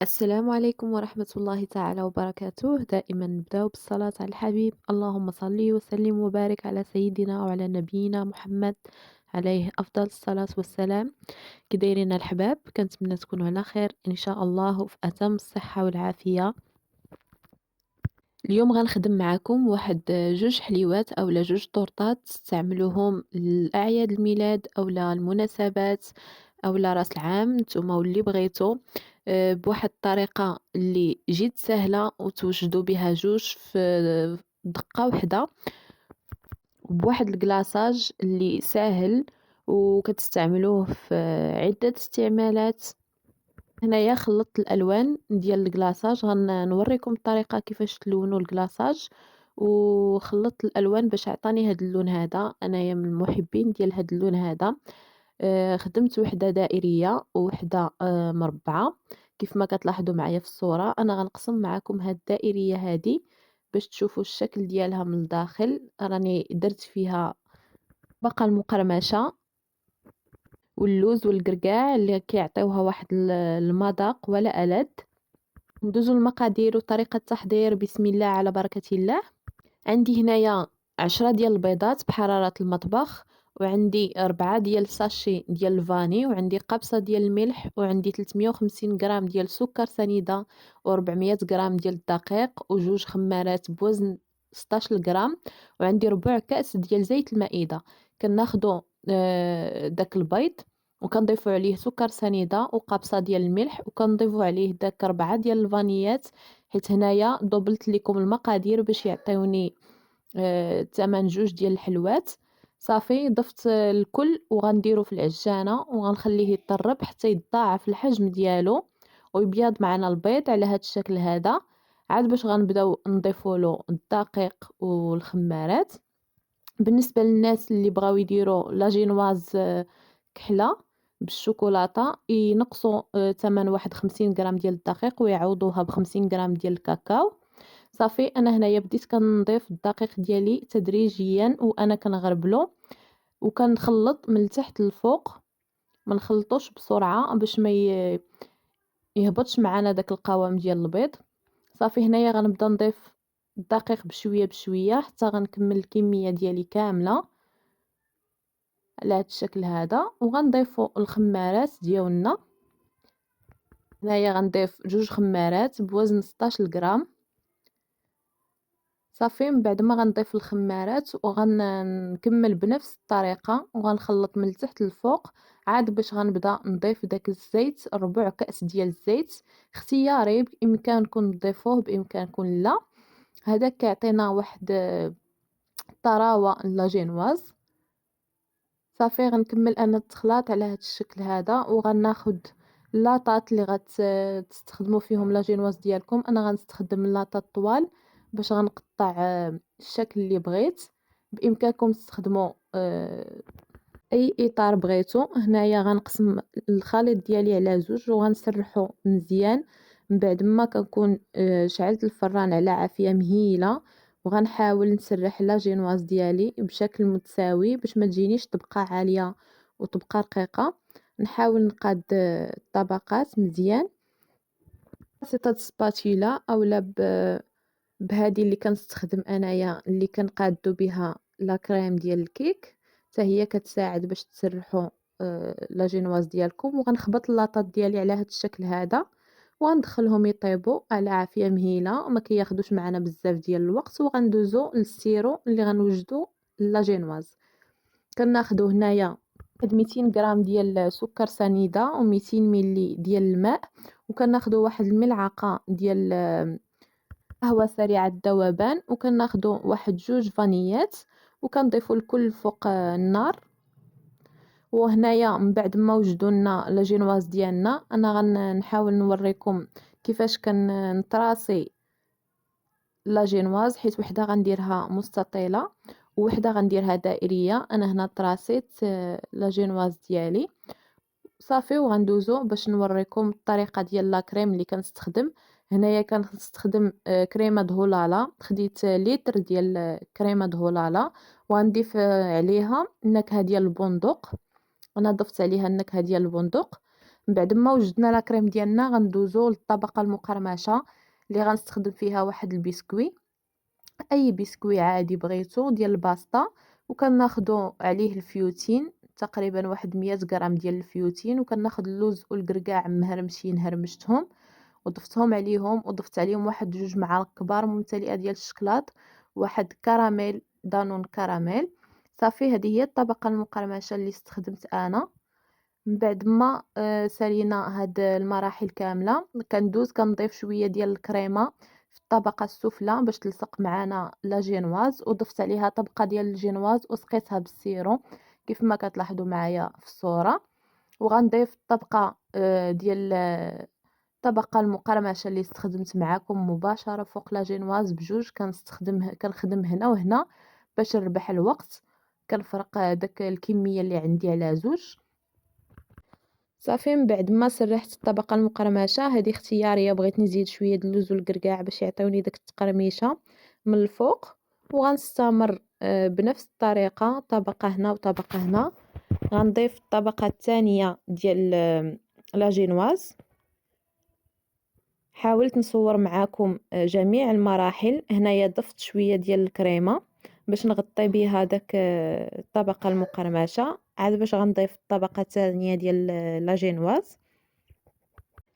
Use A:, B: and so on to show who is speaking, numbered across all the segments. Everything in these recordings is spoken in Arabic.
A: السلام عليكم ورحمة الله تعالى وبركاته. دائما نبدأ بالصلاة على الحبيب، اللهم صل وسلم وبارك على سيدنا وعلى نبينا محمد عليه أفضل الصلاة والسلام. كي دايرين الحباب؟ كنتمنى تكونوا على خير إن شاء الله وفي أتم الصحة والعافية. اليوم غنخدم معاكم واحد جوج حليوات أولا جوج طورطات تستعملوهم لأعياد الميلاد أولا المناسبات أولا راس العام نتوما واللي بغيتو، بواحد الطريقة اللي جد سهلة وتوجدوا بها جوج في دقة وحدة، وبواحد الكلاصاج اللي ساهل وكتستعملوه في عدة استعمالات. هنايا خلطت الألوان ديال الكلاصاج، نوريكم الطريقة كيفاش تلونوا الكلاصاج، وخلطت الألوان باش عطاني هاد اللون هذا. أنايا من المحبين ديال هاد اللون هذا. خدمت وحدة دائرية ووحدة مربعة كيف ما كتلاحظوا معايا في الصورة. أنا غنقسم معاكم هاد الدائرية هادي باش تشوفوا الشكل ديالها من الداخل. راني درت فيها بقى المقرمشة واللوز والكركاع اللي كيعطيوها واحد المذاق ولا ألذ. ندوزو المقادير وطريقة التحضير بسم الله على بركة الله. عندي هنايا 10 ديال البيضات بحرارة المطبخ، وعندي 4 ديال الساشي ديال الفاني، وعندي قبصة ديال الملح، وعندي 350 غرام ديال السكر سنيدة، و400 غرام ديال الدقيق، وجوج خمارات بوزن 16 غرام، وعندي ربع كأس ديال زيت المائدة. كناخدو داك البيض وكنضيفو عليه سكر سنيدة وقبصة ديال الملح، وكنضيفو عليه داك 4 ديال الفانيات، حيت هنايا ضبلت لكم المقادير باش يعطيوني تمن جوج ديال الحلوات. صافي ضفت الكل وغنديرو في العجانة وغنخليه يطرب حتى يتضاعف الحجم ديالو ويبيض معنا البيض على هاد الشكل هذا. عاد باش غنبداو نضيفولو الدقيق والخمارات. بالنسبة للناس اللي بغاو يديروا لاجينواز كحلة بالشوكولاتة ينقصوا تمن واحد 50 غرام ديال الدقيق ويعوضوها ب50 غرام ديال الكاكاو. صافي انا هنايا بديت كنضيف الدقيق ديالي تدريجيا وانا كنغربلو وكنخلط من التحت للفوق، ما نخلطوش بسرعه باش ما يهبطش معنا داك القوام ديال البيض. صافي هنايا غنبدا نضيف الدقيق بشويه بشويه حتى غنكمل الكميه ديالي كامله على هاد الشكل هذا. وغنضيفو الخمارات ديالنا. هنايا غنضيف جوج خمارات بوزن 16 غرام. صافي من بعد ما غنضيف الخمارات نكمل بنفس الطريقة وغنخلط من التحت للفوق. عاد باش غنبدا نضيف داك الزيت ربع كأس ديال الزيت اختياري، بامكانكم تضيفوه بامكانكم لا. هذا كيعطينا واحد طراوة لاجينواز. صافي غنكمل انا التخلاط على هذا الشكل هذا وغناخد لاطات اللي تستخدموا فيهم لاجينواز ديالكم. انا غنستخدم لاطات طوال باش غنقطع الشكل اللي بغيت. بامكانكم تستخدموا اي اطار بغيتو. هنايا غنقسم الخليط ديالي على زوج وغنسرحو مزيان. من بعد ما كنكون شعلت الفران على عافية مهيلة وغنحاول نسرح لاجينواز ديالي بشكل متساوي باش ما تجينيش طبقة عالية وطبقة رقيقة. نحاول نقاد الطبقات مزيان بواسطة سباتيلا اولا بهذه اللي كنستخدم انايا اللي كنقادو بها لا كريم ديال الكيك، حتى هي كتساعد باش تسرحوا لاجينواز ديالكم. وغنخبط اللاطات ديالي على هذا الشكل هذا وغندخلهم يطيبوا على عافيه مهيله وما كياخذوش معنا بزاف ديال الوقت. وغندوزو للسيرو اللي غنوجدو لاجينواز. كناخذوا هنايا واحد 200 غرام ديال سكر سنيده و200 ملي ديال الماء، وكناخذوا واحد الملعقه ديال قهوة سريعة الذوبان، وكناخدو واحد جوج فانيات وكنضيفو الكل فوق النار. وهنايا من بعد ما وجدوا لنا لاجينواز ديالنا انا غنحاول نوريكم كيفاش كنطراسي لاجينواز، حيت وحده غنديرها مستطيله ووحده غنديرها دائريه. انا هنا طراسيت لاجينواز ديالي. صافي وغندوزو باش نوريكم الطريقه ديال لا كريم اللي كنستخدم. هنايا كنستخدم كريمه دهولالا. خديت لتر ديال كريمه دهولالا وغنضيف عليها النكهه ديال البندق. انا ضفت عليها النكهه ديال البندق. من بعد ما وجدنا لا كريم ديالنا غندوزو للطبقة المقرمشة اللي غنستخدم فيها واحد البسكوي، أي بسكوي عادي بغيتو ديال الباستا، وكناخدو عليه الفيوتين تقريبا واحد 100 غرام ديال الفيوتين، وكناخد اللوز والكركاع مهرمشين هرمشتهم وضفتهم عليهم، وضفت عليهم واحد 2 معالق كبار ممتلئة ديال الشكلاط، واحد كراميل دانون كراميل. صافي هذه هي الطبقة المقرمشة اللي استخدمت أنا. من بعد ما سالينا هاد المراحل كاملة كندوز كنضيف شوية ديال الكريمة في الطبقة السفلى باش تلصق معانا لا جينواز، وضفت عليها طبقة ديال الجينواز وسقيتها بالسيرو كيف ما كتلاحظوا معايا في الصورة. وغنضيف طبقة ديال الطبقة المقرمشة اللي استخدمت معاكم مباشرة فوق لا جينواز بجوج، كنخدم هنا وهنا باش نربح الوقت، كنفرق داك الكمية اللي عندي على زوج. صافي من بعد ما سرحت الطبقة المقرمشة هذه اختيارية، بغيت نزيد شوية د اللوز والكركاع باش يعطيوني داك التقرميشة من الفوق، وغنستمر بنفس الطريقة طبقة هنا وطبقة هنا. غنضيف الطبقة الثانية ديال لا جينواز. حاولت نصور معاكم جميع المراحل. هنايا ضفت شوية ديال الكريمة باش نغطي بها داك الطبقة المقرمشة، عاد باش غنضيف الطبقة الثانية ديال لا جينواز.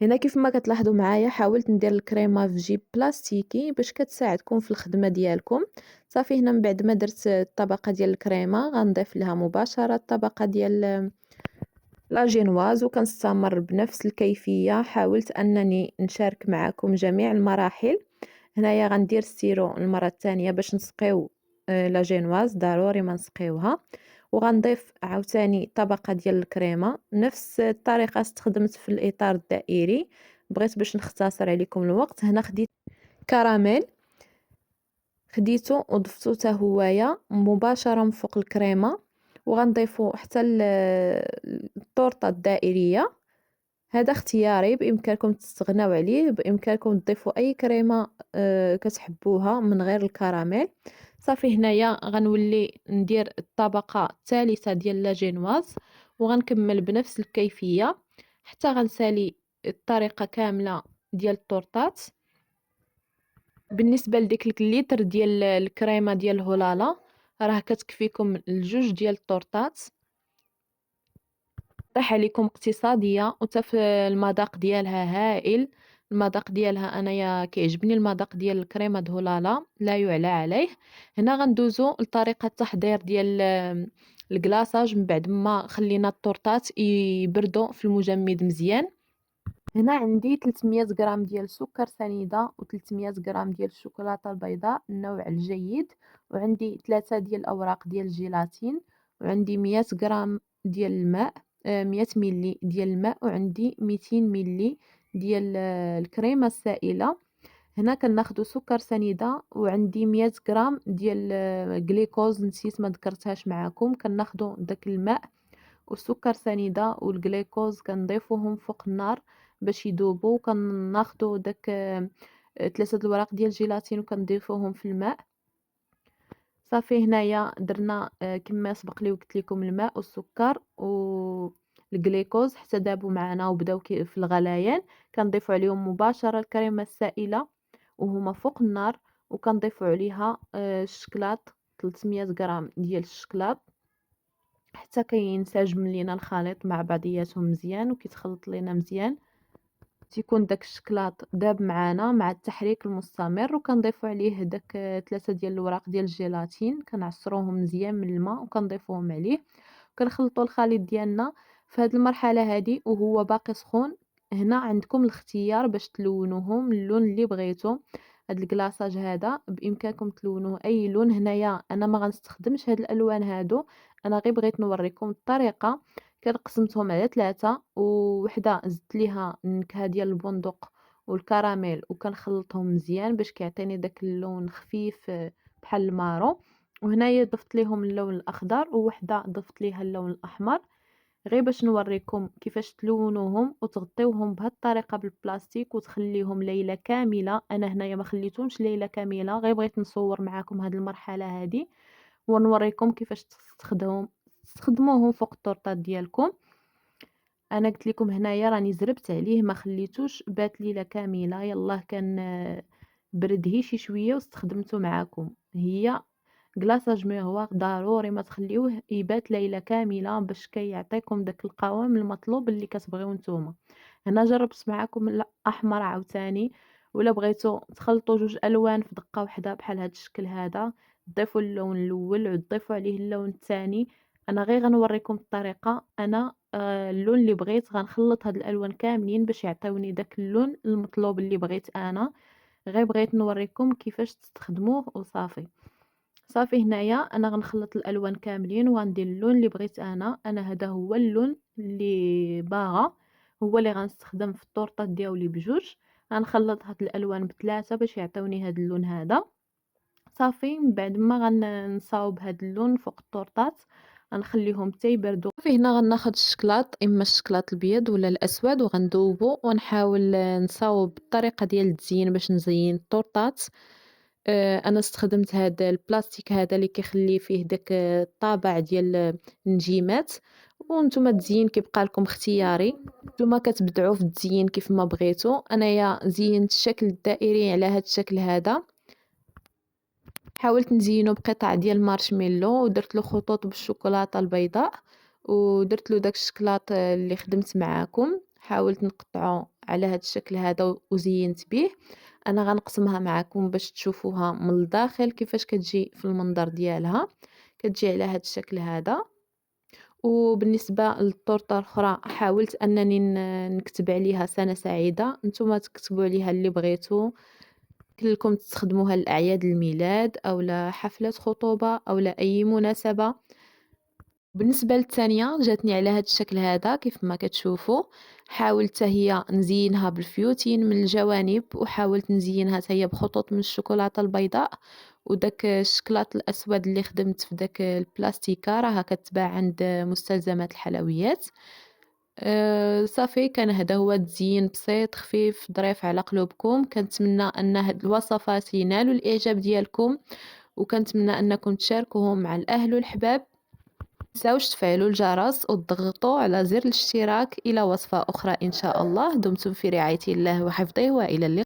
A: هنا كيف ما كتلاحظوا معايا حاولت ندير الكريمه في جيب بلاستيكي باش كتساعدكم في الخدمه ديالكم. صافي هنا من بعد ما درت الطبقه ديال الكريمه غنضيف لها مباشره الطبقه ديال لا جينواز، وكنستمر بنفس الكيفيه. حاولت انني نشارك معكم جميع المراحل. هنايا غندير السيرو المره الثانيه باش نسقيو لا جينواز، ضروري ما نسقيوها. وغنضيف عاوتاني طبقة ديال الكريمة نفس الطريقة استخدمت في الإطار الدائري، بغيت باش نختصر عليكم الوقت. هنا خديت كراميل، خديته وضفتو حتى هوايا مباشرة من فوق الكريمة، وغنضيفو حتى الطورطة الدائرية. هذا اختياري، بإمكانكم تستغناو عليه، بإمكانكم تضيفوا أي كريمة كتحبوها من غير الكراميل. صافي هنايا غنولي ندير الطبقة الثالثة ديال لا جينواز، وغنكمل بنفس الكيفية حتى غنسالي الطريقة كاملة ديال الطورطات. بالنسبة لديك الليتر ديال الكريمة ديال الهلالة راه كتكفيكم الجوج ديال الطورطات، طيح عليكم اقتصادية وتا في المذاق ديالها هائل. المذاق ديالها انايا كيعجبني المذاق ديال الكريمه دهولالا لا يعلى عليه. هنا غندوزو لطريقه التحضير ديال الكلاصاج من بعد ما خلينا الطورطات يبردوا في المجمد مزيان. هنا عندي 300 غرام ديال سكر سنيده و300 غرام ديال الشوكولاته البيضاء النوع الجيد، وعندي 3 ديال الاوراق ديال الجيلاتين، وعندي 100 غرام ديال الماء، 100 ملي ديال الماء، وعندي 200 ملي ديال الكريمه السائله. هنا كناخدو سكر سنيده، وعندي 100 غرام ديال جليكوز نسيت ما ذكرتهاش معاكم. كناخدو داك الماء والسكر سنيده والجليكوز كنضيفوهم فوق النار باش يذوبوا، كناخدو داك 3 الوراق ديال الجيلاتين وكنضيفوهم في الماء. صافي هنايا درنا كما سبق لي قلت لكم الماء والسكر والجليكوز حتى دابوا معنا وبداو في الغليان. كنضيفوا عليهم مباشره الكريمه السائله وهما فوق النار، وكنضيفوا عليها الشكلاط 300 غرام ديال الشكلاط حتى كينسجم لينا الخليط مع بعضياتهم مزيان وكيتخلط لينا مزيان، تيكون داك الشكلاط داب معانا مع التحريك المستمر. وكنضيفوا عليه داك 3 ديال الوراق ديال الجيلاتين كنعصروهم مزيان من الماء وكنضيفوهم عليه، كنخلطوا الخليط ديالنا في هذه المرحله هذه وهو باقي سخون. هنا عندكم الاختيار باش تلونوهم اللون اللي بغيتو. هاد الكلاصاج هذا بامكانكم تلونوه اي لون. هنايا انا ما غنستخدمش هاد الالوان هادو، انا غير بغيت نوريكم الطريقه. قسمتهم على 3 ووحده زدت ليها النكهه ديال البندق والكراميل وكنخلطهم مزيان باش كيعطيني داك اللون خفيف بحال المارو. وهنايا ضفت ليهم اللون الاخضر ووحده ضفت ليها اللون الاحمر غير باش نوريكم كيفاش تلونوهم وتغطيوهم بهذه الطريقه بالبلاستيك وتخليهم ليله كامله. انا هنايا ما خليتهمش ليله كامله، غير بغيت نصور معكم هذه المرحله هذه ونوريكم كيفاش تستخدموهم فوق الطورطات ديالكم. أنا قلت لكم هنايا راني زربت عليه ما خليتوش بات ليلة كاملة، يلاه كان برد هي شي شوية واستخدمته معاكم. هي كلاصاج ميغوار ضروري ما تخليوه يبات ليلة كاملة باش كيعطيكم داك القوام المطلوب اللي كتبغيو نتوما. هنا جربت معاكم الأحمر عاوتاني، ولا بغيتو تخلطوا جوج ألوان في دقة وحدة بحال هاد الشكل هذا، ضيفوا اللون الأول وتضيفوا عليه اللون الثاني. أنا غير غنوريكم الطريقة. أنا اللون اللي بغيت غنخلّط هاد الألوان كاملين باش يعطيوني داك اللون المطلوب اللي بغيت أنا، غير بغيت نوريكم كيفاش تستخدموه وصافي. صافي هنايا أنا غنخلّط الألوان كاملين وغندير اللون اللي بغيت أنا. أنا هذا هو اللون اللي باغا، هو اللي غنستخدم في الطورطات دياولي بجوج. غنخلّط هاد الألوان ب3 باش يعطيوني هاد اللون هذا. صافي من بعد ما نصاوب هاد اللون فوق الطورطات غنخليهم حتى يبردو. صافي هنا غناخد الشكلاط، اما الشكلاط الابيض ولا الاسود، وغندوبو ونحاول نصاوب بالطريقه ديال التزيين باش نزين الطورطات. انا استخدمت هذا البلاستيك هذا اللي كيخلي فيه داك الطابع ديال النجيمات، وانتم التزيين كيبقى لكم اختياري. نتوما كتبدعوا في التزيين كيف ما بغيتو. انايا زينت الشكل الدائري على هذا الشكل هذا، حاولت نزينو بقطع ديال المارشميلو ودرت له خطوط بالشوكولاتة البيضاء، ودرت له داك الشكلاط اللي خدمت معاكم، حاولت نقطعو على هاد الشكل هذا وزينت به. انا غنقسمها معاكم باش تشوفوها من الداخل كيفاش كتجي في المنظر ديالها. كتجي على هاد الشكل هذا. وبالنسبة للطورطة الأخرى حاولت أنني نكتب عليها سنة سعيدة، نتوما تكتبوا عليها اللي بغيتو، كلكم تستخدموها لأعياد الميلاد أولا حفلة خطوبة أولا أي مناسبة. بالنسبة للتانية جاتني على هاد الشكل هذا كيف ما كتشوفوا. حاولت هي نزينها بالفيوتين من الجوانب، وحاولت نزينها هي بخطوط من الشوكولاتة البيضاء، وداك الشكلاط الأسود اللي خدمت في داك البلاستيكة راها كتباع عند مستلزمات الحلويات. صافي كان هذا هو تزيين بسيط خفيف ظريف على قلوبكم. كنتمنى أن هاد الوصفات ينالوا الإعجاب ديالكم، وكنتمنى أنكم تشاركوهم مع الأهل والأحباب. متنساوش تفعلوا الجرس وتضغطوا على زر الاشتراك. إلى وصفة أخرى إن شاء الله. دمتم في رعاية الله وحفظه، وإلى اللقاء.